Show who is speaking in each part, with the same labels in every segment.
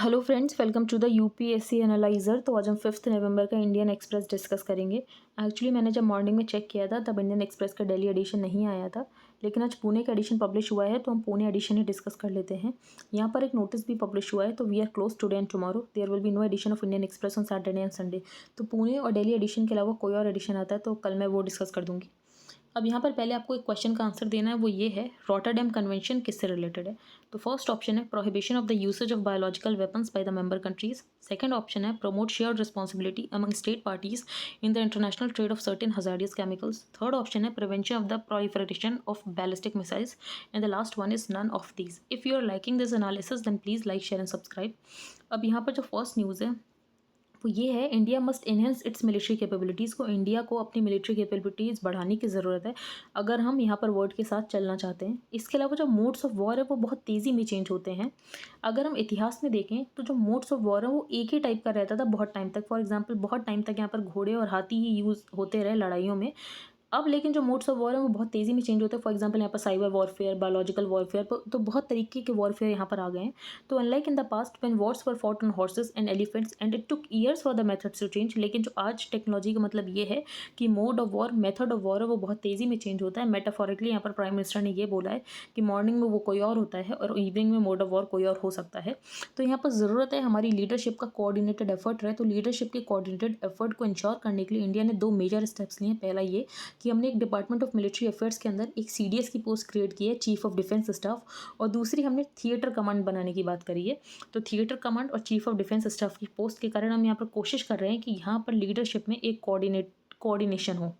Speaker 1: Hello friends, welcome to the UPSC analyser. तो आज हम 5 नवंबर का इंडियन एक्सप्रेस डिस्कस करेंगे। एक्चुअली मैंने जब मॉर्निंग में चेक किया था तब इंडियन एक्सप्रेस का दिल्ली एडिशन नहीं आया था, लेकिन आज पुणे का एडिशन पब्लिश हुआ है तो हम पुणे एडिशन ही डिस्कस कर लेते हैं। यहाँ पर एक नोटिस भी पब्लिश हुआ है, तो we are close today and tomorrow there will be no edition of Indian Express on Saturday and Sunday. तो पुणे और दिल्ली एडिशन के अलावा कोई और एडिशन आता है तो कल मैं वो डिस्कस कर दूँगी। अब यहाँ पर पहले आपको एक क्वेश्चन का आंसर देना है, वो ये है रॉटरडैम कन्वेंशन किससे रिलेटेड है। तो फर्स्ट ऑप्शन है prohibition of the usage of biological weapons by the member countries. Second option है promote shared responsibility among state parties in the international trade of certain hazardous chemicals. Third option है prevention of the proliferation of ballistic missiles. And the last one is none of these. If you are liking this analysis then please like share and subscribe. अब यहाँ पर जो first news है वो ये है, India must enhance it's military capabilities. को India को अपनी मिलिट्री कैपेबिलिटीज़ बढ़ाने की ज़रूरत है अगर हम यहाँ पर वर्ल्ड के साथ चलना चाहते हैं। इसके अलावा जो मोड्स ऑफ वॉर है वो बहुत तेज़ी में चेंज होते हैं। अगर हम इतिहास में देखें तो जो मोड्स ऑफ वॉर है वो एक ही टाइप का रहता था बहुत टाइम तक। फॉर एग्जाम्पल बहुत टाइम तक यहाँ पर घोड़े और हाथी ही यूज़ होते रहे लड़ाइयों में। अब लेकिन जो मोड्स ऑफ वॉर है वो बहुत तेज़ी में चेंज होते हैं। फॉर एग्जांपल यहाँ पर साइबर वॉरफेयर, बायोलॉजिकल वॉरफेयर, तो बहुत तरीके के वॉरफेयर यहाँ पर आ गए हैं। तो unlike in the past when wars were fought on horses and elephants and it took years for the methods to change. लेकिन जो आज टेक्नोलॉजी का मतलब ये है कि mode of war, method of war है वो बहुत तेज़ी में चेंज होता है। मेटाफोरिकली यहाँ पर प्राइम मिनिस्टर ने ये बोला है कि मॉर्निंग में वो कोई और होता है और इवनिंग में मोड ऑफ वॉर कोई और हो सकता है। तो यहाँ पर ज़रूरत है हमारी लीडरशिप का कोऑर्डिनेटेड एफर्ट रहे। तो लीडरशिप के कोऑर्डिनेटेड एफर्ट को इंश्योर करने के लिए इंडिया ने 2 मेजर स्टेप्स लिए हैं। पहला ये कि हमने एक डिपार्टमेंट ऑफ मिलिट्री अफेयर्स के अंदर एक सीडीएस की पोस्ट क्रिएट की है, चीफ ऑफ डिफेंस स्टाफ। और दूसरी हमने थिएटर कमांड बनाने की बात करी है। तो थिएटर कमांड और चीफ ऑफ डिफेंस स्टाफ की पोस्ट के कारण हम यहाँ पर कोशिश कर रहे हैं कि यहाँ पर लीडरशिप में एक कोऑर्डिनेशन हो।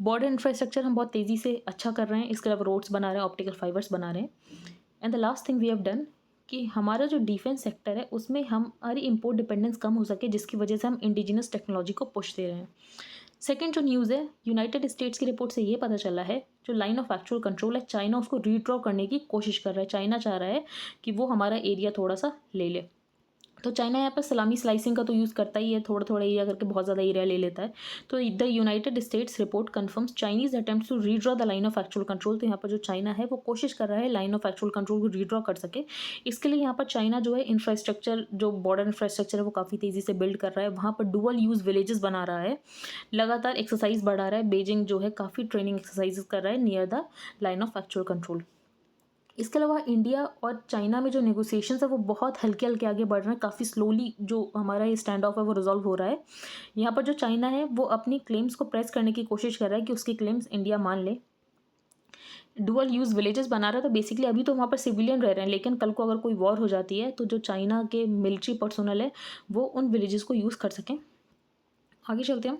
Speaker 1: बॉर्डर इंफ्रास्ट्रक्चर हम बहुत तेज़ी से अच्छा कर रहे हैं। इसके अलावा रोड्स बना रहे हैं, ऑप्टिकल फाइबर्स बना रहे हैं। And the last thing we have done कि हमारा जो डिफेंस सेक्टर है उसमें हमारी इम्पोर्ट डिपेंडेंस कम हो सके, जिसकी वजह से हम इंडिजिनस टेक्नोलॉजी को पुश दे रहे हैं। सेकेंड जो न्यूज़ है, यूनाइटेड स्टेट्स की रिपोर्ट से ये पता चला है जो लाइन ऑफ एक्चुअल कंट्रोल है चाइना उसको रीड्रॉ करने की कोशिश कर रहा है। चाइना चाह रहा है कि वो हमारा एरिया थोड़ा सा ले ले। तो चाइना यहाँ पर सलामी स्लाइसिंग का तो यूज़ करता ही है, थोड़ा थोड़ा एरिया करके बहुत ज़्यादा एरिया ले लेता है। तो the United States report confirms Chinese attempt to redraw the line of actual control. तो यहाँ पर जो चाइना है वो कोशिश कर रहा है लाइन ऑफ एक्चुअल कंट्रोल को रीड्रॉ कर सके। इसके लिए यहाँ पर चाइना जो है इंफ्रास्ट्रक्चर, जो बॉर्डर इंफ्रास्ट्रक्चर है वो काफ़ी तेज़ी से बिल्ड कर रहा है। वहाँ पर डुअल यूज़ विलेजेस बना रहा है, लगातार एक्सरसाइज बढ़ा रहा है। बीजिंग जो है काफ़ी ट्रेनिंग एक्सरसाइज कर रहा है near the line of actual control. इसके अलावा इंडिया और चाइना में जो नेगोशिएशंस है वो बहुत हल्के हल्के आगे बढ़ रहे हैं। काफ़ी स्लोली जो हमारा ये स्टैंड ऑफ है वो रिजॉल्व हो रहा है। यहाँ पर जो चाइना है वो अपनी क्लेम्स को प्रेस करने की कोशिश कर रहा है कि उसकी क्लेम्स इंडिया मान ले। डुअल यूज़ विलेजेस बना रहा है। तो बेसिकली अभी तो वहाँ पर सिविलियन रह रहे हैं, लेकिन कल को अगर कोई वॉर हो जाती है तो जो चाइना के मिलिट्री पर्सोनल है वो उन विलेजेस को यूज़ कर सकें। आगे चलते हैं।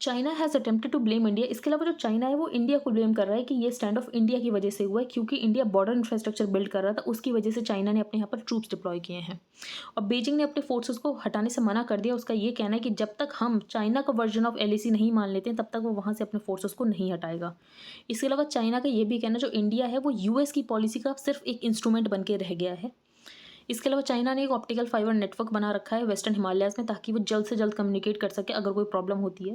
Speaker 1: China has attempted to blame India. इसके अलावा जो चाइना है वो इंडिया को ब्लेम कर रहा है कि ये स्टैंड ऑफ इंडिया की वजह से हुआ है, क्योंकि इंडिया बॉर्डर इंफ्रास्ट्रक्चर बिल्ड कर रहा था, उसकी वजह से चाइना ने अपने यहाँ पर ट्रूप्स डिप्लॉय किए हैं। और बीजिंग ने अपने फोर्सेस को हटाने से मना कर दिया। उसका ये कहना है कि जब तक हम चाइना का वर्जन ऑफ एलएसी नहीं मान लेते हैं तब तक वो वहाँ से अपने फोर्सेस को नहीं हटाएगा। इसके अलावा चाइना का ये भी कहना है जो इंडिया है वो यूएस की पॉलिसी का सिर्फ एक इंस्ट्रूमेंट बन के रह गया है। इसके अलावा चाइना ने एक ऑप्टिकल फाइबर नेटवर्क बना रखा है वेस्टर्न हिमालयाज़ में, ताकि वो जल्द से जल्द कम्युनिकेट कर सके अगर कोई प्रॉब्लम होती है।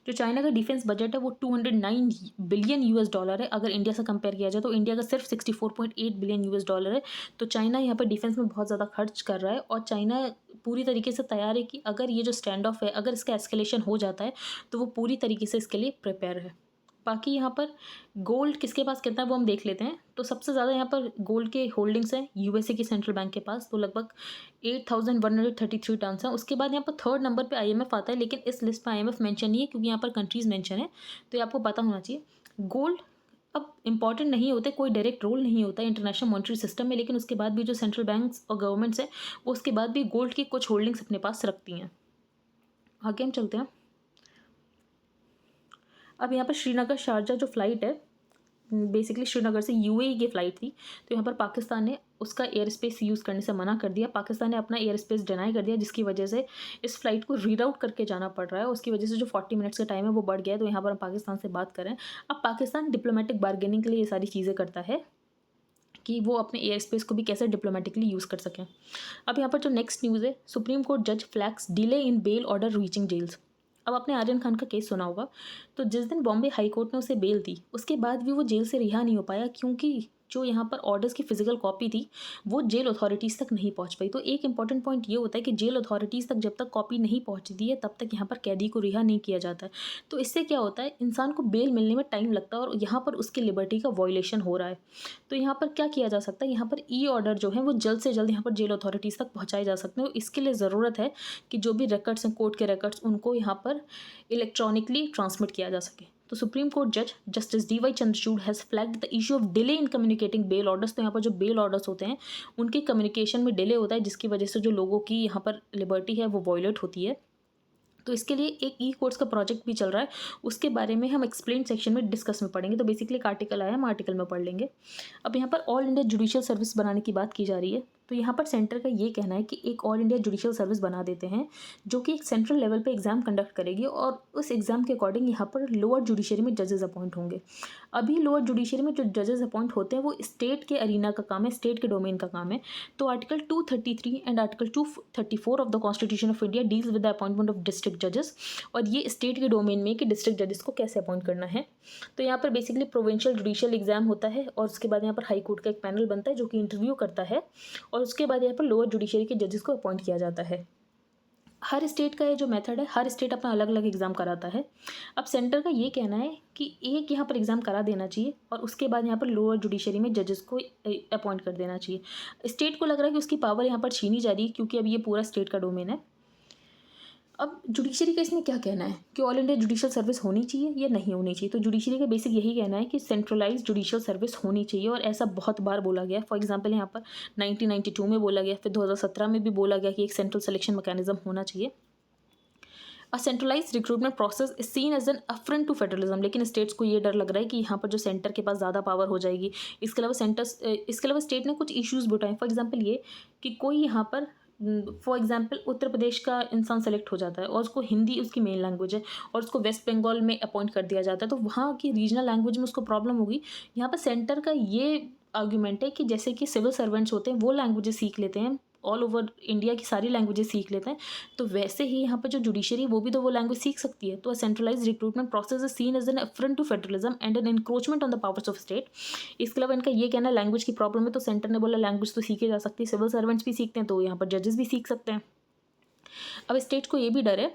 Speaker 1: जो चाइना का डिफेंस बजट है वो 209 बिलियन यूएस डॉलर है। अगर इंडिया से कंपेयर किया जाए तो इंडिया का सिर्फ 64.8 बिलियन यूएस डॉलर है। तो चाइना यहाँ पर डिफेंस में बहुत ज़्यादा खर्च कर रहा है और चाइना पूरी तरीके से तैयार है कि अगर ये जो स्टैंड ऑफ है, अगर इसका एस्केलेशन हो जाता है तो वो पूरी तरीके से इसके लिए प्रिपेयर है। बाकी यहाँ पर गोल्ड किसके पास कितना है वो हम देख लेते हैं। तो सबसे ज़्यादा यहाँ पर गोल्ड के होल्डिंग्स हैं यूएसए की सेंट्रल बैंक के पास, तो लगभग 8,133 टन हैं। उसके बाद यहाँ पर थर्ड नंबर पे आईएमएफ आता है, लेकिन इस लिस्ट पर आईएमएफ मेंशन नहीं है क्योंकि यहाँ पर कंट्रीज़ मेंशन है। तो ये आपको पता होना चाहिए। गोल्ड अब इंपॉर्टेंट नहीं होते, कोई डायरेक्ट रोल नहीं होता इंटरनेशनल मॉनेटरी सिस्टम में, लेकिन उसके बाद भी जो सेंट्रल बैंक्स और गवर्नमेंट्स हैं वो उसके बाद भी गोल्ड की कुछ होल्डिंग्स अपने पास रखती हैं। आगे हम चलते हैं। अब यहाँ पर श्रीनगर शारजा जो फ़्लाइट है, बेसिकली श्रीनगर से यूएई की फ़्लाइट थी, तो यहाँ पर पाकिस्तान ने उसका एयर स्पेस यूज़ करने से मना कर दिया। पाकिस्तान ने अपना एयर स्पेस डिनाई कर दिया, जिसकी वजह से इस फ्लाइट को रीराउट करके जाना पड़ रहा है। उसकी वजह से जो 40 मिनट्स का टाइम है वो बढ़ गया है। तो यहाँ पर हम पाकिस्तान से बात करें, अब पाकिस्तान डिप्लोमेटिक बार्गेनिंग के लिए ये सारी चीज़ें करता है कि वो अपने एयर स्पेस को भी कैसे डिप्लोमेटिकली यूज़ कर सकें। अब यहाँ पर जो नेक्स्ट न्यूज़ है, सुप्रीम कोर्ट जज flags delay in bail order reaching jails. अब आपने आर्यन खान का केस सुना होगा। तो जिस दिन बॉम्बे हाई कोर्ट ने उसे बेल दी उसके बाद भी वो जेल से रिहा नहीं हो पाया, क्योंकि जो यहाँ पर ऑर्डर्स की फिजिकल कॉपी थी वो जेल अथॉरिटीज़ तक नहीं पहुँच पाई। तो एक इंपॉर्टेंट पॉइंट ये होता है कि जेल अथॉरिटीज़ तक जब तक कॉपी नहीं पहुँचती है तब तक यहाँ पर कैदी को रिहा नहीं किया जाता है। तो इससे क्या होता है, इंसान को बेल मिलने में टाइम लगता है और यहाँ पर उसकी लिबर्टी का वायलेशन हो रहा है। तो यहाँ पर क्या किया जा सकता है, यहाँ पर ई ऑर्डर जो है वो जल्द से जल्द यहाँ पर जेल अथॉरिटीज़ तक पहुँचाए जा सकते हैं। और इसके लिए ज़रूरत है कि जो भी रिकॉर्ड्स हैं, कोर्ट के रिकॉर्ड्स, उनको यहाँ पर इलेक्ट्रॉनिकली ट्रांसमिट किया जा सके। तो सुप्रीम कोर्ट जज Justice DY. Chandrachud has flagged the issue of delay in communicating bail orders. तो यहाँ पर जो बेल ऑर्डर्स होते हैं उनके कम्युनिकेशन में डिले होता है, जिसकी वजह से जो लोगों की यहाँ पर लिबर्टी है वो वायलेट होती है। तो इसके लिए एक ई कोर्ट्स का प्रोजेक्ट भी चल रहा है, उसके बारे में हम एक्सप्लेन सेक्शन में डिस्कस में पढ़ेंगे। तो बेसिकली एक आर्टिकल आया, हम आर्टिकल में पढ़ लेंगे। अब यहाँ पर ऑल इंडिया जुडिशियल सर्विस बनाने की बात की जा रही है। तो यहाँ पर सेंटर का ये कहना है कि एक ऑल इंडिया जुडिशियल सर्विस बना देते हैं जो कि एक सेंट्रल लेवल पे एग्जाम कंडक्ट करेगी और उस एग्ज़ाम के अकॉर्डिंग यहाँ पर लोअर जुडिशरी में जजेस अपॉइंट होंगे। अभी लोअर जुडिशरी में जो जजेस अपॉइंट होते हैं वो स्टेट के अरीना का काम है, स्टेट के डोमेन का काम है। तो article 233 and article 234 of the constitution of India deals with the appointment of district जजेस, और ये स्टेट के डोमेन में कि डिस्ट्रिक्ट जजेस को कैसे अपॉइंट करना है। तो यहाँ पर बेसिकली प्रोविंशियल जुडिशियल एग्जाम होता है और उसके बाद यहाँ पर हाई कोर्ट का एक पैनल बनता है जो कि इंटरव्यू करता है, और उसके बाद यहाँ पर लोअर जुडिशरी के जजेस को अपॉइंट किया जाता है। हर स्टेट का ये जो मेथड है, हर स्टेट अपना अलग अलग एग्ज़ाम कराता है। अब सेंटर का ये कहना है कि एक यहाँ पर एग्ज़ाम करा देना चाहिए और उसके बाद यहाँ पर लोअर जुडिशरी में जजेस को अपॉइंट कर देना चाहिए। स्टेट को लग रहा है कि उसकी पावर यहाँ पर छीनी जा रही है क्योंकि अब ये पूरा स्टेट का डोमेन है। अब जुडिशरी का इसमें क्या कहना है कि ऑल इंडिया जुडिशियल सर्विस होनी चाहिए या नहीं होनी चाहिए। तो जुडिशरी का बेसिक यही कहना है कि सेंट्रलाइज्ड जुडिशियल सर्विस होनी चाहिए, और ऐसा बहुत बार बोला गया। फॉर एग्जांपल यहाँ पर 1992 में बोला गया, फिर 2017 में भी बोला गया कि एक सेंट्रल सिलेक्शन मैकेनिज्म होना चाहिए। A centralized recruitment process is seen as an affront to federalism. लेकिन स्टेट्स को ये डर लग रहा है कि यहाँ पर जो सेंटर के पास ज़्यादा पावर हो जाएगी। इसके अलावा स्टेट ने कुछ इश्यूज़ भी उठाए। फॉर एग्जाम्पल ये कि कोई यहाँ पर फॉर एग्जाम्पल उत्तर प्रदेश का इंसान सेलेक्ट हो जाता है और उसको हिंदी उसकी मेन लैंग्वेज है और उसको वेस्ट बंगाल में अपॉइंट कर दिया जाता है, तो वहाँ की रीजनल लैंग्वेज में उसको प्रॉब्लम होगी। यहाँ पर सेंटर का ये आर्ग्यूमेंट है कि जैसे कि सिविल सर्वेंट्स होते हैं वो लैंग्वेजेस सीख लेते हैं, ऑल ओवर इंडिया की सारी लैंग्वेजेस सीख लेते हैं, तो वैसे ही यहाँ पर जो जुडिशरी वो भी तो वो लैंग्वेज सीख सकती है। तो centralize recruitment process is seen as an affront to federalism and an encroachment on the powers of state. इसके अलावा इनका ये कहना है लैंग्वेज की प्रॉब्लम है, तो सेंटर ने बोला लैंग्वेज तो सीखी जा सकती है, सिविल सर्वेंट्स भी सीखते हैं तो यहाँ पर जजेस भी सीख सकते हैं। अब स्टेट को ये भी डर है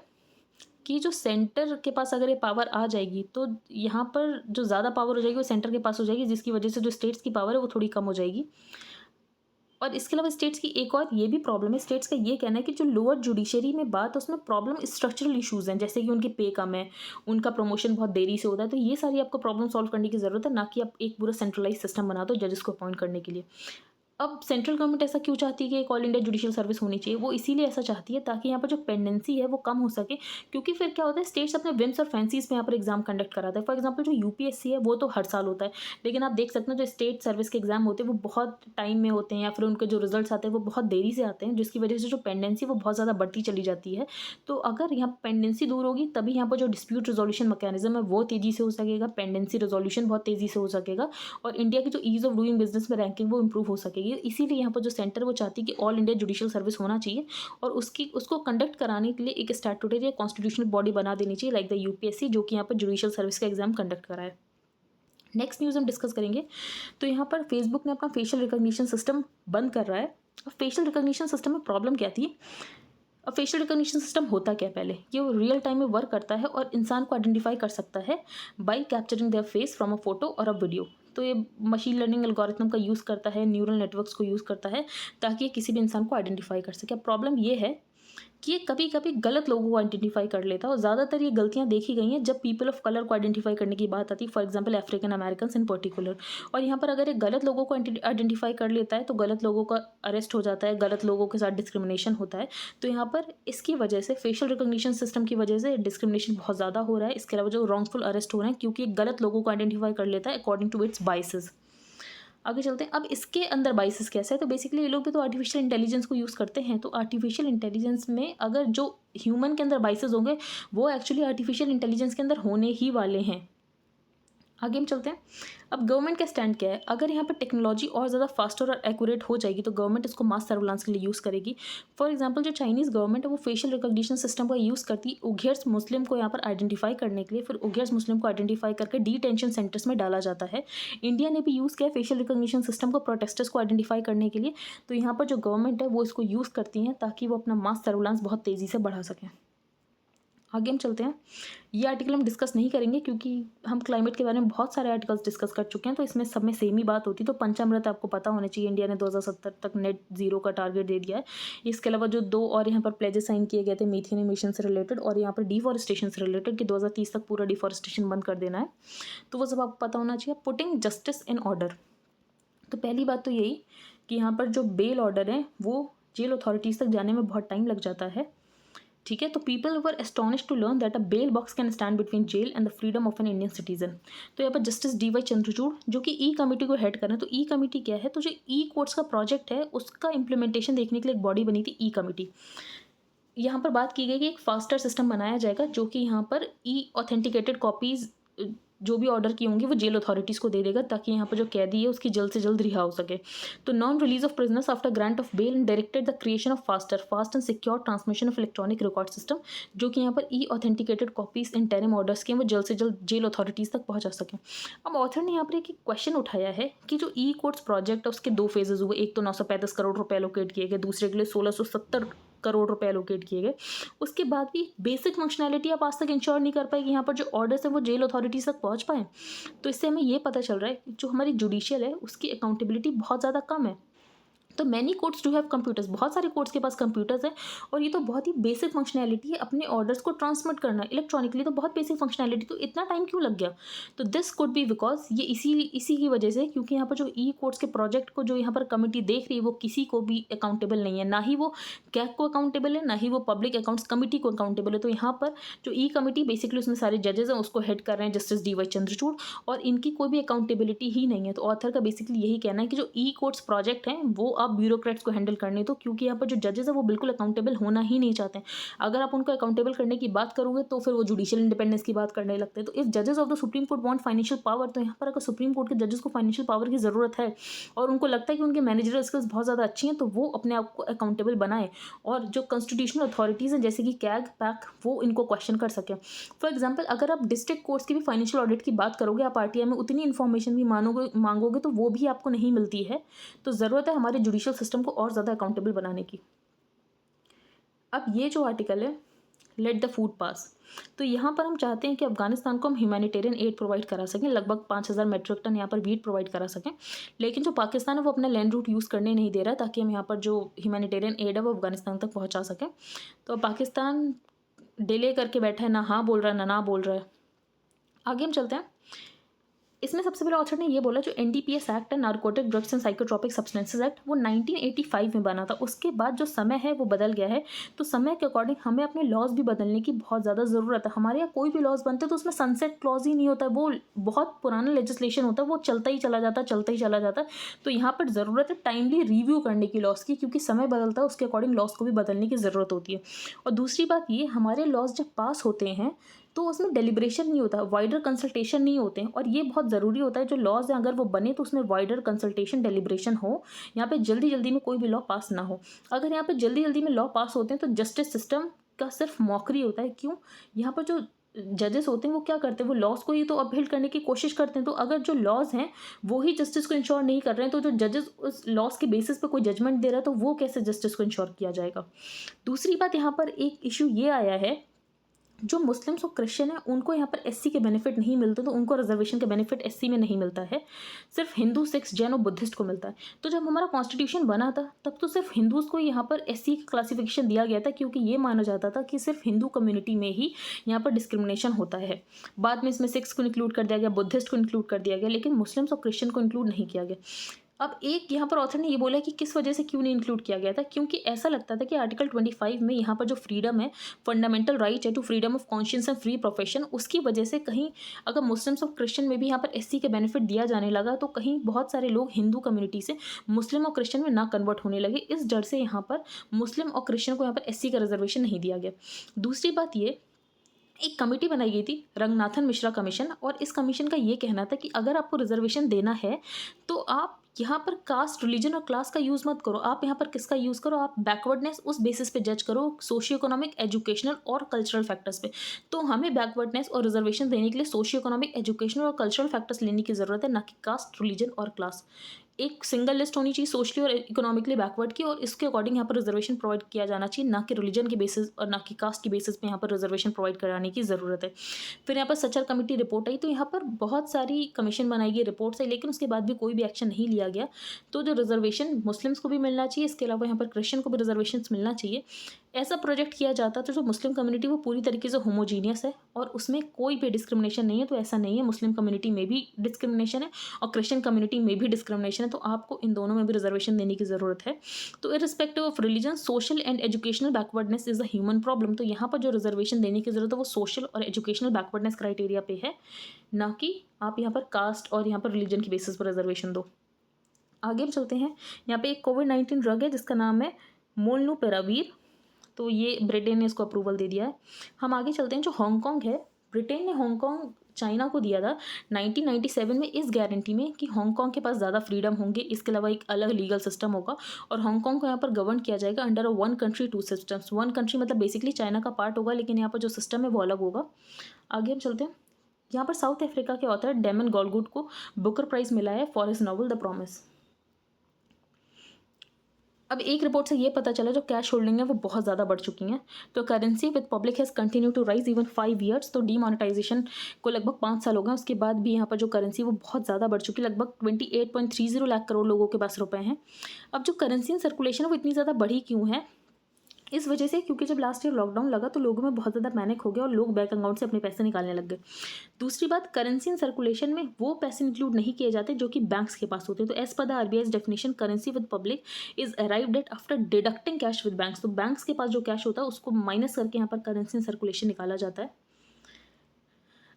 Speaker 1: कि जो सेंटर के पास अगर ये पावर आ जाएगी तो यहाँ पर जो ज़्यादा पावर हो जाएगी वो सेंटर के पास हो जाएगी, जिसकी वजह से जो स्टेट्स की पावर है वो थोड़ी कम हो जाएगी। और इसके अलावा स्टेट्स की एक और ये भी प्रॉब्लम है, स्टेट्स का ये कहना है कि जो लोअर जुडिशरी में बात है उसमें प्रॉब्लम स्ट्रक्चरल इश्यूज़ हैं, जैसे कि उनकी पे कम है, उनका प्रमोशन बहुत देरी से होता है। तो ये सारी आपको प्रॉब्लम सॉल्व करने की ज़रूरत है, ना कि आप एक पूरा सेंट्रलाइज सिस्टम बना दो जजेस को अपॉइंट करने के लिए। अब सेंट्रल गवर्नमेंट ऐसा क्यों चाहती है कि एक ऑल इंडिया जुडिशियल सर्विस होनी चाहिए? वो इसीलिए ऐसा चाहती है ताकि यहाँ पर जो पेंडेंसी है वो कम हो सके, क्योंकि फिर क्या होता है स्टेट्स अपने विम्स और फैंसीज में यहाँ पर एग्जाम कंडक्ट कराता है। फॉर एग्जांपल जो यूपीएससी है वो तो हर साल होता है, लेकिन आप देख सकते हैं जो स्टेट सर्विस के एग्जाम होते हैं वो बहुत टाइम में होते हैं या फिर उनके जो रिजल्ट्स आते हैं वो बहुत देरी से आते हैं, जिसकी वजह से जो पेंडेंसी वो बहुत ज़्यादा बढ़ती चली जाती है। तो अगर यहाँ पेंडेंसी दूर होगी तभी यहाँ पर जो डिस्प्यूट रिजोल्यूशन मैकेनिज्म है वो तेज़ी से हो सकेगा, पेंडेंसी रिजोल्यूशन बहुत तेज़ी से हो सकेगा, और इंडिया की जो ईज़ ऑफ डूइंग बिजनेस में रैंकिंग वो इंप्रूव हो सकेगी। इसीलिए यहाँ पर जो सेंटर वो चाहती है कि ऑल इंडिया जुडिशियल सर्विस होना चाहिए और उसको कंडक्ट कराने के लिए एक स्टैट्यूटरी या कॉन्स्टिट्यूशनल बॉडी बना देनी चाहिए लाइक द यूपीएससी, जो कि यहाँ पर जुडिशियल सर्विस का एग्जाम कंडक्ट कराए। नेक्स्ट न्यूज़ हम डिस्कस करेंगे। तो यहाँ पर फेसबुक ने अपना फेशियल रिकॉग्निशन सिस्टम बंद कर रहा है। अब फेशियल रिकॉग्निशन सिस्टम में प्रॉब्लम क्या थी? अब फेशियल रिकॉग्निशन सिस्टम होता क्या पहले, ये वो रियल टाइम में वर्क करता है और इंसान को आइडेंटिफाई कर सकता है bye capturing their face from a photo और अ वीडियो। तो ये मशीन लर्निंग एल्गोरिथम का यूज़ करता है, न्यूरल नेटवर्क्स को यूज़ करता है ताकि ये किसी भी इंसान को आइडेंटिफाई कर सके। अब प्रॉब्लम ये है कि ये कभी कभी गलत लोगों को आइडेंटिफाई कर लेता है, और ज़्यादातर ये गलतियाँ देखी गई हैं जब पीपल ऑफ कलर को आइडेंटिफाई करने की बात आती है, for example African American in particular. और यहाँ पर अगर ये गलत लोगों को आइडेंटिफाई कर लेता है तो गलत लोगों का अरेस्ट हो जाता है, गलत लोगों के साथ डिस्क्रिमिनेशन होता है। तो यहाँ पर इसकी वजह से फेशियल रिकॉग्निशन सिस्टम की वजह से डिस्क्रिमिनेशन बहुत ज़्यादा हो रहा है। इसके अलावा जो रॉन्गफुल अरेस्ट हो रहे हैं क्योंकि गलत लोगों को आइडेंटिफाई कर लेता है अकॉर्डिंग टू इट्स बाइसेस। आगे चलते हैं। अब इसके अंदर बाइसेस कैसे है, तो बेसिकली ये लोग भी तो आर्टिफिशियल इंटेलिजेंस को यूज़ करते हैं। तो आर्टिफिशियल इंटेलिजेंस में अगर जो ह्यूमन के अंदर बाइसेस होंगे वो एक्चुअली आर्टिफिशियल इंटेलिजेंस के अंदर होने ही वाले हैं। आगे हम चलते हैं। अब गवर्नमेंट का स्टैंड क्या है? अगर यहाँ पे टेक्नोलॉजी और ज़्यादा फास्टर और एक्यूरेट हो जाएगी तो गवर्नमेंट इसको मास सर्विलांस के लिए यूज़ करेगी। फॉर एग्जांपल जो चाइनीज़ गवर्नमेंट है वो फेशियल रिकॉग्निशन सिस्टम का यूज़ करती है उघियर्स मुस्लिम को यहाँ पर आइडेंटिफाई करने के लिए। फिर उघियर्स मुस्लिम को आइडेंटिफाई करके डिटेंशन सेंटर्स में डाला जाता है। इंडिया ने भी यूज़ किया फेशियल रिकॉग्निशन सिस्टम को प्रोटेस्टर्स को आइडेंटिफाई करने के लिए। तो यहाँ पर जो गवर्नमेंट है वो इसको यूज़ करती हैं ताकि वो अपना मास सर्विलांस बहुत तेज़ी से बढ़ा सकें। आगे हम चलते हैं। ये आर्टिकल हम डिस्कस नहीं करेंगे क्योंकि हम क्लाइमेट के बारे में बहुत सारे आर्टिकल्स डिस्कस कर चुके हैं, तो इसमें सब में सेम ही बात होती। तो पंचामृत आपको पता होना चाहिए, इंडिया ने 2070 तक नेट जीरो का टारगेट दे दिया है। इसके अलावा जो 2 और यहाँ पर प्लेजेस साइन किए गए थे मीथेन इमिशन से रिलेटेड और यहाँ पर डिफॉरेस्टेशन से रिलेटेड कि 2030 तक पूरा डिफॉरेस्टेशन बंद कर देना है, तो वो सब आपको पता होना चाहिए। पुटिंग जस्टिस इन ऑर्डर, तो पहली बात तो यही कि यहाँ पर जो बेल ऑर्डर है वो जेल अथॉरिटीज़ तक जाने में बहुत टाइम लग जाता है। ठीक है, तो people were astonish to learn that a bail box can stand between jail and the freedom of an Indian citizen. तो यहाँ पर जस्टिस डी वाई चंद्रचूड़ जो कि ई कमेटी को हेड कर रहे हैं। तो ई कमेटी क्या है? तो जो ई कोर्ट्स का प्रोजेक्ट है उसका इंप्लीमेंटेशन देखने के लिए एक बॉडी बनी थी ई कमेटी। यहाँ पर बात की गई कि एक फास्टर सिस्टम बनाया जाएगा जो कि यहाँ पर ई ऑथेंटिकेटेड कॉपीज़ जो भी ऑर्डर की होंगी वो जेल अथॉरिटीज़ को दे देगा ताकि यहाँ पर जो कैदी है उसकी जल्द से जल्द रिहा हो सके। तो non release of prisoners after grant of bail and directed the creation of fast and secure transmission of electronic record system, जो कि यहाँ पर e authenticated copies interim orders के वो जल्द से जल्द जेल अथॉरिटीज़ तक पहुँचा सकें। अब ऑथर ने यहाँ पर एक क्वेश्चन उठाया है कि जो ई कोर्ट्स प्रोजेक्ट है उसके 2 फेजेज हुए। एक तो 935 करोड़ रुपए एलोकेट किए गए, दूसरे के लिए 1670 करोड़ रुपए एलोकेट किए गए। उसके बाद भी बेसिक फंक्शनैलिटी आप आज तक इंश्योर नहीं कर पाए कि यहाँ पर जो ऑर्डर्स है वो जेल अथॉरिटीज़ तक पहुँच पाए। तो इससे हमें ये पता चल रहा है कि जो हमारी जुडिशियल है उसकी अकाउंटेबिलिटी बहुत ज़्यादा कम है। तो many courts do have computers, बहुत सारे कोर्ट्स के पास कंप्यूटर्स हैं और ये तो बहुत ही बेसिक फंक्शनैलिटी है अपने ऑर्डर्स को ट्रांसमिट करना इलेक्ट्रॉनिकली, तो बहुत बेसिक फंक्शनैलिटी, तो इतना टाइम क्यों लग गया? तो दिस कुड बी बिकॉज ये इसी की वजह से क्योंकि यहाँ पर जो ई कोर्ट्स के प्रोजेक्ट को जो यहाँ पर कमेटी देख रही है वो किसी को भी अकाउंटेबल नहीं है, ना ही वो कैग को अकाउंटेबल है ना ही वो पब्लिक अकाउंट्स कमेटी को अकाउंटेबल है। तो यहाँ पर जो ई कमेटी बेसिकली उसमें सारे जजेस हैं उसको हेड कर रहे हैं जस्टिस डी वाई चंद्रचूड़ और इनकी कोई भी अकाउंटेबिलिटी ही नहीं है। तो ऑथर का बेसिकली यही कहना है कि जो ई कोर्ट्स प्रोजेक्ट हैं वो अब ब्यूरोक्रेट्स को हैंडल करने दो, क्योंकि यहाँ पर जो जजेस है वो बिल्कुल अकाउंटेबल होना ही नहीं चाहते हैं। अगर आप उनको अकाउंटेबल करने की बात करोगे तो फिर वो जुडिशियल इंडिपेंडेंस की बात करने लगते हैं। तो इफ जजेस of the supreme court want financial power, तो यहाँ पर अगर सुप्रीम कोर्ट के जजेस को फाइनेंशियल पावर की ज़रूरत है और उनको लगता है कि उनके मैनेजरल स्किल्स बहुत ज़्यादा अच्छी हैं, तो वो अपने आप को अकाउंटेबल बनाए और जो कॉन्स्टिट्यूशनल अथॉरिटीज़ हैं जैसे कि कैग पैक वो इनको क्वेश्चन कर सकें। फॉर एग्जाम्पल अगर आप डिस्ट्रिक्ट कोर्ट्स की भी फाइनेंशियल ऑडिट की बात करोगे, आप आरटीआई में उतनी इन्फॉर्मेशन भी मांगोगे तो वो भी आपको नहीं मिलती है। तो ज़रूरत है हमारे जुडिशियल सिस्टम को और ज़्यादा अकाउंटेबल बनाने की। अब ये जो आर्टिकल है लेट द फूड पास, तो यहाँ पर हम चाहते हैं कि अफगानिस्तान को हम ह्यूमैनिटेरियन एड प्रोवाइड करा सकें, लगभग 5000 मेट्रिक टन यहाँ पर वीट प्रोवाइड करा सकें। लेकिन जो पाकिस्तान है वो अपना लैंड रूट यूज़ करने नहीं दे रहा है ताकि हम यहाँ पर जो ह्यूमैनिटेरियन एड है वो अफगानिस्तान तक पहुँचा सकें। तो पाकिस्तान डिले करके बैठा है, ना हाँ बोल रहा है ना बोल रहा है। आगे हम चलते हैं। इसमें सबसे पहले ऑथर ने ये बोला जो एनडीपीएस एक्ट है, narcotic drugs and psychotropic substances act, वो 1985 में बना था। उसके बाद जो समय है वो बदल गया है। तो समय के अकॉर्डिंग हमें अपने लॉज भी बदलने की बहुत ज़्यादा ज़रूरत है। हमारे यहाँ कोई भी लॉज बनते हैं तो उसमें सनसेट क्लॉज ही नहीं होता है, वो बहुत पुराना लेजिस्लेशन होता है, वो चलता ही चला जाता है। तो यहाँ पर ज़रूरत है टाइमली रिव्यू करने की लॉज की, क्योंकि समय बदलता है उसके अकॉर्डिंग लॉज को भी बदलने की ज़रूरत होती है। और दूसरी बात ये, हमारे लॉज जब पास होते हैं तो उसमें डेलिब्रेशन नहीं होता, वाइडर कंसल्टेशन नहीं होते हैं, और ये बहुत ज़रूरी होता है। जो लॉज हैं अगर वो बने तो उसमें वाइडर कंसल्टेशन डेलिब्रेशन हो, यहाँ पे जल्दी में कोई भी लॉ पास ना हो। अगर यहाँ पे जल्दी में लॉ पास होते हैं तो जस्टिस सिस्टम का सिर्फ मौकरी होता है। क्यों? यहाँ पर जो जजेस होते हैं वो क्या करते हैं, वो लॉज को ही तो अपहील करने की कोशिश करते हैं। तो अगर जो लॉज हैं वो ही जस्टिस को इंश्योर नहीं कर रहे हैं तो जो जजेस उस लॉज के बेसिस पे कोई जजमेंट दे रहा है तो वो कैसे जस्टिस को इंश्योर किया जाएगा। दूसरी बात, यहाँ पर एक इशू ये आया है, जो मुस्लिम्स और क्रिश्चियन है उनको यहाँ पर एससी के बेनिफिट नहीं मिलते, तो उनको रिजर्वेशन के बेनिफिट एससी में नहीं मिलता है, सिर्फ हिंदू, सिख्स, जैन और बुद्धिस्ट को मिलता है। तो जब हमारा कॉन्स्टिट्यूशन बना था तब तो सिर्फ हिंदूज़ को यहाँ पर एससी का क्लासिफिकेशन दिया गया था, क्योंकि ये माना जाता था कि सिर्फ हिंदू कम्युनिटी में ही यहाँ पर डिस्क्रिमिनेशन होता है। बाद में इसमें सिख्स को इंक्लूड कर दिया गया, बुद्धिस्ट को इंक्लूड कर दिया गया, लेकिन मुस्लिम्स और क्रिश्चियन को इंक्लूड नहीं किया गया। अब एक यहाँ पर ऑथर ने ये बोला कि किस वजह से क्यों नहीं इंक्लूड किया गया था, क्योंकि ऐसा लगता था कि आर्टिकल 25 में यहाँ पर जो फ्रीडम है, फंडामेंटल राइट है to freedom of conscience and free profession, उसकी वजह से कहीं अगर मुस्लिम्स और क्रिश्चियन में भी यहाँ पर एससी के बेनिफिट दिया जाने लगा तो कहीं बहुत सारे लोग हिंदू कम्युनिटी से मुस्लिम और क्रिश्चियन में ना कन्वर्ट होने लगे। इस डर से यहाँ पर मुस्लिम और क्रिश्चियन को यहाँ पर एससी का रिजर्वेशन नहीं दिया गया। दूसरी बात ये एक कमेटी बनाई गई थी, रंगनाथन मिश्रा कमीशन, और इस कमीशन का ये कहना था कि अगर आपको रिजर्वेशन देना है तो आप यहाँ पर कास्ट, रिलीजन और क्लास का यूज़ मत करो। आप यहाँ पर किसका यूज़ करो, आप बैकवर्डनेस उस बेसिस पे जज करो, सोशियो इकोनॉमिक, एजुकेशनल और कल्चरल फैक्टर्स पे। तो हमें बैकवर्डनेस और रिजर्वेशन देने के लिए सोशियो इकोनॉमिक, एजुकेशनल और कल्चरल फैक्टर्स लेने की ज़रूरत है, ना कि कास्ट, रिलीजन और क्लास। एक सिंगल लिस्ट होनी चाहिए सोशली और इकोनॉमिकली बैकवर्ड की, और इसके अकॉर्डिंग यहाँ पर रिजर्वेशन प्रोवाइड किया जाना चाहिए, ना कि रिलीजन के बेसिस और ना कि कास्ट के बेसिस पे यहाँ पर रिजर्वेशन प्रोवाइड कराने की ज़रूरत है। फिर यहाँ पर सचर कमेटी रिपोर्ट आई, तो यहाँ पर बहुत सारी कमीशन बनाई गई, रिपोर्ट्स आई, लेकिन उसके बाद भी कोई भी एक्शन नहीं लिया गया। तो जो रिजर्वेशन मुस्लिम्स को भी मिलना चाहिए, इसके अलावा यहाँ पर क्रिश्चियन को भी रिजर्वेशन मिलना चाहिए, ऐसा प्रोजेक्ट किया जाता। तो जो मुस्लिम कम्युनिटी वो पूरी तरीके से होमोजीनियस है और उसमें कोई भी डिस्क्रिमिनेशन नहीं है। तो ऐसा नहीं है, मुस्लिम कम्युनिटी में भी डिस्क्रिमिनेशन है और क्रिश्चियन कम्युनिटी में भी डिस्क्रिमिनेशन है, तो आपको इन दोनों में भी रिजर्वेशन देने की ज़रूरत है। तो irrespective of religion, social and educational backwardness is a human problem. तो यहाँ पर जो रिजर्वेशन देने की ज़रूरत है वो सोशल और एजुकेशनल बैकवर्डनेस क्राइटेरिया पे है, ना कि आप यहाँ पर कास्ट और यहाँ पर रिलीजन की बेसिस पर रिजर्वेशन दो। आगे भी चलते हैं। यहाँ पे एक कोविड-19 ड्रग है जिसका नाम है मोलनूपिरावीर। तो ये ब्रिटेन ने इसको अप्रूवल दे दिया है। हम आगे चलते हैं। जो हांगकांग है, ब्रिटेन ने हांगकांग चाइना को दिया था 1997 में, इस गारंटी में कि हांगकांग के पास ज़्यादा फ्रीडम होंगे, इसके अलावा एक अलग लीगल सिस्टम होगा और हांगकांग को यहाँ पर गवर्न किया जाएगा under a one country two systems. One country मतलब बेसिकली चाइना का पार्ट होगा, लेकिन यहाँ पर जो सिस्टम है वो अलग होगा। आगे हम चलते हैं। यहाँ पर साउथ अफ्रीका के ऑथर डेमन गॉलगुड को बुकर प्राइज़ मिला है for his novel the promise. अब एक रिपोर्ट से ये पता चला जो कैश होल्डिंग है वो बहुत ज़्यादा बढ़ चुकी हैं। तो currency with public has continue to rise even 5 years. तो डीमोनेटाइजेशन को लगभग 5 साल हो गए, उसके बाद भी यहाँ पर जो करेंसी वो बहुत ज़्यादा बढ़ चुकी है, लगभग 28.30 लाख करोड़ लोगों के पास रुपए हैं। अब जो करेंसी इन सर्कुलेशन है वो इतनी ज़्यादा बढ़ी क्यों है? इस वजह से क्योंकि जब लास्ट ईयर लॉकडाउन लगा तो लोगों में बहुत ज़्यादा पैनिक हो गया और लोग बैंक अकाउंट से अपने पैसे निकालने लग गए। दूसरी बात, करेंसी इन सर्कुलेशन में वो पैसे इंक्लूड नहीं किए जाते जो कि बैंक्स के पास होते हैं। तो as per the RBI's definition, currency with public is arrived at after deducting cash with banks. तो बैंक्स के पास जो कैश होता है उसको माइनस करके यहाँ पर करेंसी इन सर्कुलेशन निकाला जाता है।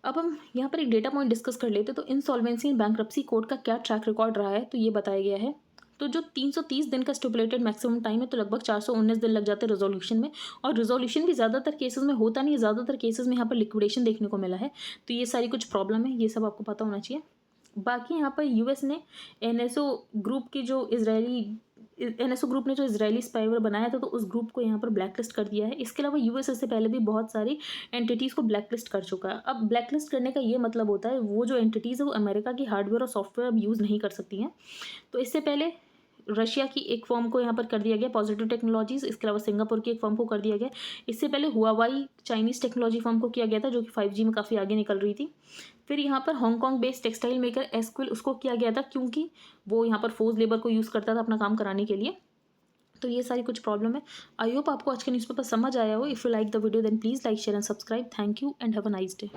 Speaker 1: अब हम यहाँ पर एक डेटा पॉइंट डिस्कस कर लेते हैं। तो इंसॉल्वेंसी एंड बैंक्रप्सी कोड का क्या ट्रैक रिकॉर्ड रहा है, तो ये बताया गया है। तो जो 330 दिन का स्टिपुलेटेड मैक्सिमम टाइम है, तो लगभग 419 दिन लग जाते हैं रिजोल्यूशन में, और रिजोल्यूशन भी ज़्यादातर केसेस में होता नहीं है, ज़्यादातर केसेस में यहाँ पर लिक्विडेशन देखने को मिला है। तो ये सारी कुछ प्रॉब्लम है, ये सब आपको पता होना चाहिए। बाकी यहाँ पर यूएस ने एनएसओ ग्रुप ने जो इजरायली स्पाईवेयर बनाया था, तो उस ग्रुप को यहाँ पर ब्लैकलिस्ट कर दिया है। इसके अलावा यूएस इससे पहले भी बहुत सारी एंटिटीज़ को ब्लैकलिस्ट कर चुका है। अब ब्लैकलिस्ट करने का ये मतलब होता है वो जो एंटिटीज़ है वो अमेरिका की हार्डवेयर और सॉफ्टवेयर अब यूज़ नहीं कर सकती हैं। तो इससे पहले रशिया की एक फर्म को यहाँ पर कर दिया गया, पॉजिटिव टेक्नोलॉजीज़। इसके अलावा सिंगापुर की एक फर्म को कर दिया गया। इससे पहले हुआवाई चाइनीज़ टेक्नोलॉजी फर्म को किया गया था, जो कि 5G में काफ़ी आगे निकल रही थी। फिर यहाँ पर हांगकांग बेस्ड टेक्सटाइल मेकर एसक्विल, उसको किया गया था क्योंकि वो यहाँ पर फोर्स लेबर को यूज़ करता था अपना काम कराने के लिए। तो ये सारी कुछ प्रॉब्लम है। आई होप आपको आज के न्यूज़पेपर समझ आया हो। If you like the video then please like, share and subscribe. Thank you and have a nice day.